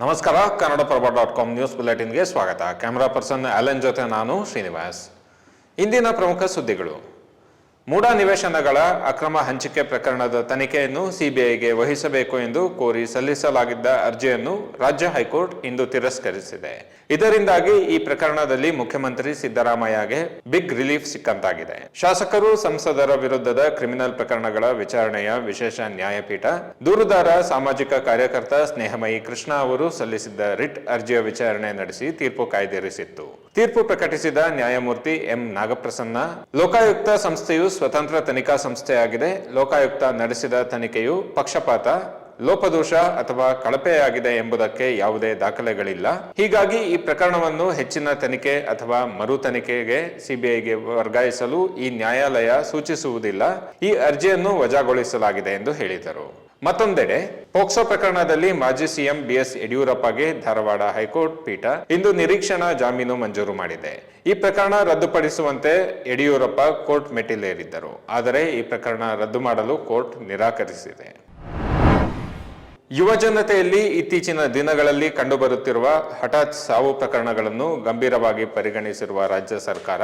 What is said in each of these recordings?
ನಮಸ್ಕಾರ. ಕನ್ನಡಪ್ರಭ.com ನ್ಯೂಸ್ ಬುಲೆಟಿನ್ಗೆ ಸ್ವಾಗತ. Camera person Allen ಜೊತೆ ನಾನು ಶ್ರೀನಿವಾಸ್. ಇಂದಿನ ಪ್ರಮುಖ ಸುದ್ದಿಗಳು. ಮೂಡ ನಿವೇಶನಗಳ ಅಕ್ರಮ ಹಂಚಿಕೆ ಪ್ರಕರಣದ ತನಿಖೆಯನ್ನು ಸಿಬಿಐಗೆ ವಹಿಸಬೇಕು ಎಂದು ಕೋರಿ ಸಲ್ಲಿಸಲಾಗಿದ್ದ ಅರ್ಜಿಯನ್ನು ರಾಜ್ಯ ಹೈಕೋರ್ಟ್ ಇಂದು ತಿರಸ್ಕರಿಸಿದೆ. ಇದರಿಂದಾಗಿ ಈ ಪ್ರಕರಣದಲ್ಲಿ ಮುಖ್ಯಮಂತ್ರಿ ಸಿದ್ದರಾಮಯ್ಯಗೆ ಬಿಗ್ ರಿಲೀಫ್ ಸಿಕ್ಕಂತಾಗಿದೆ. ಶಾಸಕರು, ಸಂಸದರ ವಿರುದ್ಧದ ಕ್ರಿಮಿನಲ್ ಪ್ರಕರಣಗಳ ವಿಚಾರಣೆಯ ವಿಶೇಷ ನ್ಯಾಯಪೀಠ ದೂರುದಾರ ಸಾಮಾಜಿಕ ಕಾರ್ಯಕರ್ತ ಸ್ನೇಹಮಯಿ ಕೃಷ್ಣ ಅವರು ಸಲ್ಲಿಸಿದ್ದ ರಿಟ್ ಅರ್ಜಿಯ ವಿಚಾರಣೆ ನಡೆಸಿ ತೀರ್ಪು ಕಾಯ್ದಿರಿಸಿತ್ತು. ತೀರ್ಪು ಪ್ರಕಟಿಸಿದ ನ್ಯಾಯಮೂರ್ತಿ ಎಂ ನಾಗಪ್ರಸನ್ನ, ಲೋಕಾಯುಕ್ತ ಸಂಸ್ಥೆಯು ಸ್ವತಂತ್ರ ತನಿಖಾ ಸಂಸ್ಥೆಯಾಗಿದೆ. ಲೋಕಾಯುಕ್ತ ನಡೆಸಿದ ತನಿಖೆಯು ಪಕ್ಷಪಾತ, ಲೋಪದೋಷ ಅಥವಾ ಕಳಪೆಯಾಗಿದೆ ಎಂಬುದಕ್ಕೆ ಯಾವುದೇ ದಾಖಲೆಗಳಿಲ್ಲ. ಹೀಗಾಗಿ ಈ ಪ್ರಕರಣವನ್ನು ಹೆಚ್ಚಿನ ತನಿಖೆ ಅಥವಾ ಮರು ತನಿಖೆಗೆ ಸಿಬಿಐಗೆ ವರ್ಗಾಯಿಸಲು ಈ ನ್ಯಾಯಾಲಯ ಸೂಚಿಸುವುದಿಲ್ಲ. ಈ ಅರ್ಜಿಯನ್ನು ವಜಾಗೊಳಿಸಲಾಗಿದೆ ಎಂದು ಹೇಳಿದರು. ಮತ್ತೊಂದೆಡೆ ಪೋಕ್ಸೋ ಪ್ರಕರಣದಲ್ಲಿ ಮಾಜಿ ಸಿಎಂ ಬಿಎಸ್ ಯಡಿಯೂರಪ್ಪಗೆ ಧಾರವಾಡ ಹೈಕೋರ್ಟ್ ಪೀಠ ಇಂದು ನಿರೀಕ್ಷಣಾ ಜಾಮೀನು ಮಂಜೂರು ಮಾಡಿದೆ. ಈ ಪ್ರಕರಣ ರದ್ದುಪಡಿಸುವಂತೆ ಯಡಿಯೂರಪ್ಪ ಕೋರ್ಟ್ ಮೆಟ್ಟಿಲೇರಿದ್ದರು. ಆದರೆ ಈ ಪ್ರಕರಣ ರದ್ದು ಮಾಡಲು ಕೋರ್ಟ್ ನಿರಾಕರಿಸಿದೆ. ಯುವ ಜನತೆಯಲ್ಲಿ ಇತ್ತೀಚಿನ ದಿನಗಳಲ್ಲಿ ಕಂಡುಬರುತ್ತಿರುವ ಹಠಾತ್ ಸಾವು ಪ್ರಕರಣಗಳನ್ನು ಗಂಭೀರವಾಗಿ ಪರಿಗಣಿಸಿರುವ ರಾಜ್ಯ ಸರ್ಕಾರ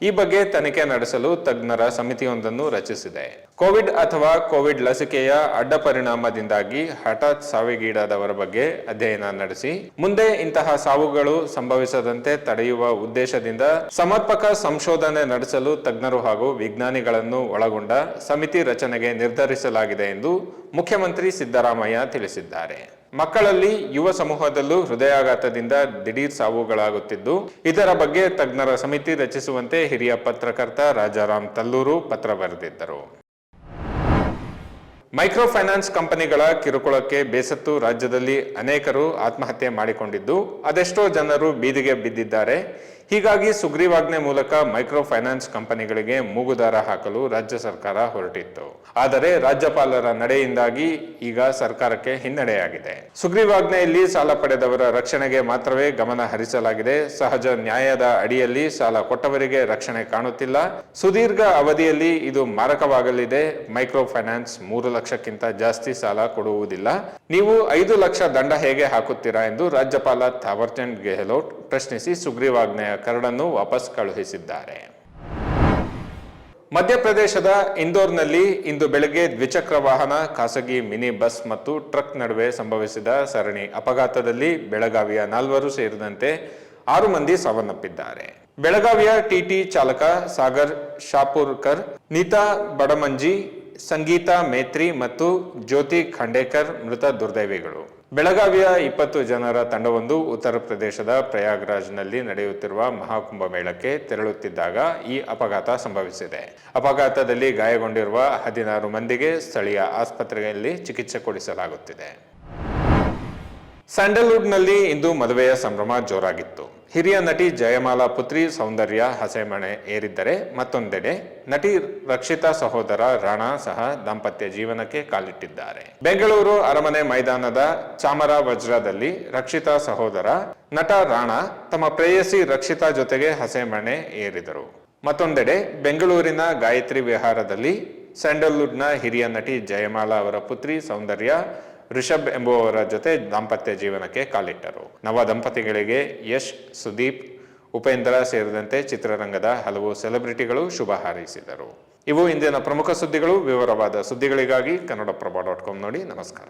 ಈ ಬಗ್ಗೆ ತನಿಖೆ ನಡೆಸಲು ತಜ್ಞರ ಸಮಿತಿಯೊಂದನ್ನು ರಚಿಸಿದೆ. ಕೋವಿಡ್ ಅಥವಾ ಕೋವಿಡ್ ಲಸಿಕೆಯ ಅಡ್ಡ ಪರಿಣಾಮದಿಂದಾಗಿ ಹಠಾತ್ ಸಾವಿಗೀಡಾದವರ ಬಗ್ಗೆ ಅಧ್ಯಯನ ನಡೆಸಿ ಮುಂದೆ ಇಂತಹ ಸಾವುಗಳು ಸಂಭವಿಸದಂತೆ ತಡೆಯುವ ಉದ್ದೇಶದಿಂದ ಸಮರ್ಪಕ ಸಂಶೋಧನೆ ನಡೆಸಲು ತಜ್ಞರು ಹಾಗೂ ವಿಜ್ಞಾನಿಗಳನ್ನು ಒಳಗೊಂಡ ಸಮಿತಿ ರಚನೆಗೆ ನಿರ್ಧರಿಸಲಾಗಿದೆ ಎಂದು ಮುಖ್ಯಮಂತ್ರಿ ಸಿದ್ದರಾಮಯ್ಯ ತಿಳಿಸಿದ್ದಾರೆ. ಮಕ್ಕಳಲ್ಲಿ, ಯುವ ಸಮೂಹದಲ್ಲೂ ಹೃದಯಾಘಾತದಿಂದ ದಿಢೀರ್ ಸಾವುಗಳಾಗುತ್ತಿದ್ದು, ಇದರ ಬಗ್ಗೆ ತಜ್ಞರ ಸಮಿತಿ ರಚಿಸುವಂತೆ ಹಿರಿಯ ಪತ್ರಕರ್ತ ರಾಜಾರಾಮ್ ತಲ್ಲೂರು ಪತ್ರ ಬರೆದಿದ್ದರು. ಮೈಕ್ರೋ ಫೈನಾನ್ಸ್ ಕಂಪನಿಗಳ ಕಿರುಕುಳಕ್ಕೆ ಬೇಸತ್ತು ರಾಜ್ಯದಲ್ಲಿ ಅನೇಕರು ಆತ್ಮಹತ್ಯೆ ಮಾಡಿಕೊಂಡಿದ್ದು, ಅದೆಷ್ಟೋ ಜನರು ಬೀದಿಗೆ ಬಿದ್ದಿದ್ದಾರೆ. ಹೀಗಾಗಿ ಸುಗ್ರೀವಾಜ್ಞೆ ಮೂಲಕ ಮೈಕ್ರೋ ಫೈನಾನ್ಸ್ ಕಂಪನಿಗಳಿಗೆ ಮೂಗುದಾರ ಹಾಕಲು ರಾಜ್ಯ ಸರ್ಕಾರ ಹೊರಟಿತ್ತು. ಆದರೆ ರಾಜ್ಯಪಾಲರ ನಡೆಯಿಂದಾಗಿ ಈಗ ಸರ್ಕಾರಕ್ಕೆ ಹಿನ್ನಡೆಯಾಗಿದೆ. ಸುಗ್ರೀವಾಜ್ಞೆಯಲ್ಲಿ ಸಾಲ ಪಡೆದವರ ರಕ್ಷಣೆಗೆ ಮಾತ್ರವೇ ಗಮನ ಹರಿಸಲಾಗಿದೆ. ಸಹಜ ನ್ಯಾಯದ ಅಡಿಯಲ್ಲಿ ಸಾಲ ಕೊಟ್ಟವರಿಗೆ ರಕ್ಷಣೆ ಕಾಣುತ್ತಿಲ್ಲ. ಸುದೀರ್ಘ ಅವಧಿಯಲ್ಲಿ ಇದು ಮಾರಕವಾಗಲಿದೆ. ಮೈಕ್ರೋ ಫೈನಾನ್ಸ್ 3 ಲಕ್ಷಕ್ಕಿಂತ ಜಾಸ್ತಿ ಸಾಲ ಕೊಡುವುದಿಲ್ಲ. ನೀವು 5 ಲಕ್ಷ ದಂಡ ಹೇಗೆ ಹಾಕುತ್ತೀರಾ ಎಂದು ರಾಜ್ಯಪಾಲ ಥಾವರ್ಚಂದ್ ಗೆಹ್ಲೋಟ್ ಪ್ರಶ್ನಿಸಿ ಸುಗ್ರೀವಾಜ್ಞೆಯ ಕರಡನ್ನು ವಾಪಸ್ ಕಳುಹಿಸಿದ್ದಾರೆ. ಮಧ್ಯಪ್ರದೇಶದ ಇಂದೋರ್ನಲ್ಲಿ ಇಂದು ಬೆಳಗ್ಗೆ ದ್ವಿಚಕ್ರ ವಾಹನ, ಖಾಸಗಿ ಮಿನಿ ಬಸ್ ಮತ್ತು ಟ್ರಕ್ ನಡುವೆ ಸಂಭವಿಸಿದ ಸರಣಿ ಅಪಘಾತದಲ್ಲಿ ಬೆಳಗಾವಿಯ 4 ಸೇರಿದಂತೆ 6 ಮಂದಿ ಸಾವನ್ನಪ್ಪಿದ್ದಾರೆ. ಬೆಳಗಾವಿಯ ಟಿಟಿ ಚಾಲಕ ಸಾಗರ್ ಶಾಪುರ್ಕರ್, ನೀತಾ ಬಡಮಂಜಿ, ಸಂಗೀತಾ ಮೇತ್ರಿ ಮತ್ತು ಜ್ಯೋತಿ ಖಂಡೇಕರ್ ಮೃತ ದುರ್ದೈವಿಗಳು. ಬೆಳಗಾವಿಯ 20 ಜನರ ತಂಡವೊಂದು ಉತ್ತರ ಪ್ರದೇಶದ ಪ್ರಯಾಗ್ರಾಜ್ನಲ್ಲಿ ನಡೆಯುತ್ತಿರುವ ಮಹಾಕುಂಭಮೇಳಕ್ಕೆ ತೆರಳುತ್ತಿದ್ದಾಗ ಈ ಅಪಘಾತ ಸಂಭವಿಸಿದೆ. ಅಪಘಾತದಲ್ಲಿ ಗಾಯಗೊಂಡಿರುವ 16 ಮಂದಿಗೆ ಸ್ಥಳೀಯ ಆಸ್ಪತ್ರೆಯಲ್ಲಿ ಚಿಕಿತ್ಸೆ ಕೊಡಿಸಲಾಗುತ್ತಿದೆ. ಸ್ಯಾಂಡಲ್ವುಡ್ನಲ್ಲಿ ಇಂದು ಮದುವೆಯ ಸಂಭ್ರಮ ಜೋರಾಗಿತ್ತು. ಹಿರಿಯ ನಟಿ ಜಯಮಾಲಾ ಪುತ್ರಿ ಸೌಂದರ್ಯ ಹಸೆಮಣೆ ಏರಿದ್ದರೆ, ಮತ್ತೊಂದೆಡೆ ನಟಿ ರಕ್ಷಿತಾ ಸಹೋದರ ರಾಣಾ ಸಹ ದಾಂಪತ್ಯ ಜೀವನಕ್ಕೆ ಕಾಲಿಟ್ಟಿದ್ದಾರೆ. ಬೆಂಗಳೂರು ಅರಮನೆ ಮೈದಾನದ ಚಾಮರ ವಜ್ರದಲ್ಲಿ ರಕ್ಷಿತಾ ಸಹೋದರ ನಟ ರಾಣಾ ತಮ್ಮ ಪ್ರೇಯಸಿ ರಕ್ಷಿತಾ ಜೊತೆಗೆ ಹಸೆಮಣೆ ಏರಿದರು. ಮತ್ತೊಂದೆಡೆ ಬೆಂಗಳೂರಿನ ಗಾಯತ್ರಿ ವಿಹಾರದಲ್ಲಿ ಸ್ಯಾಂಡಲ್ವುಡ್ನ ಹಿರಿಯ ನಟಿ ಜಯಮಾಲಾ ಅವರ ಪುತ್ರಿ ಸೌಂದರ್ಯ ರಿಷಬ್ ಎಂಬುವವರ ಜೊತೆ ದಾಂಪತ್ಯ ಜೀವನಕ್ಕೆ ಕಾಲಿಟ್ಟರು. ನವ ದಂಪತಿಗಳಿಗೆ ಯಶ್, ಸುದೀಪ್, ಉಪೇಂದ್ರ ಸೇರಿದಂತೆ ಚಿತ್ರರಂಗದ ಹಲವು ಸೆಲೆಬ್ರಿಟಿಗಳು ಶುಭ ಹಾರೈಸಿದರು. ಇವು ಇಂದಿನ ಪ್ರಮುಖ ಸುದ್ದಿಗಳು. ವಿವರವಾದ ಸುದ್ದಿಗಳಿಗಾಗಿ ಕನ್ನಡಪ್ರಭ.com ನೋಡಿ. ನಮಸ್ಕಾರ.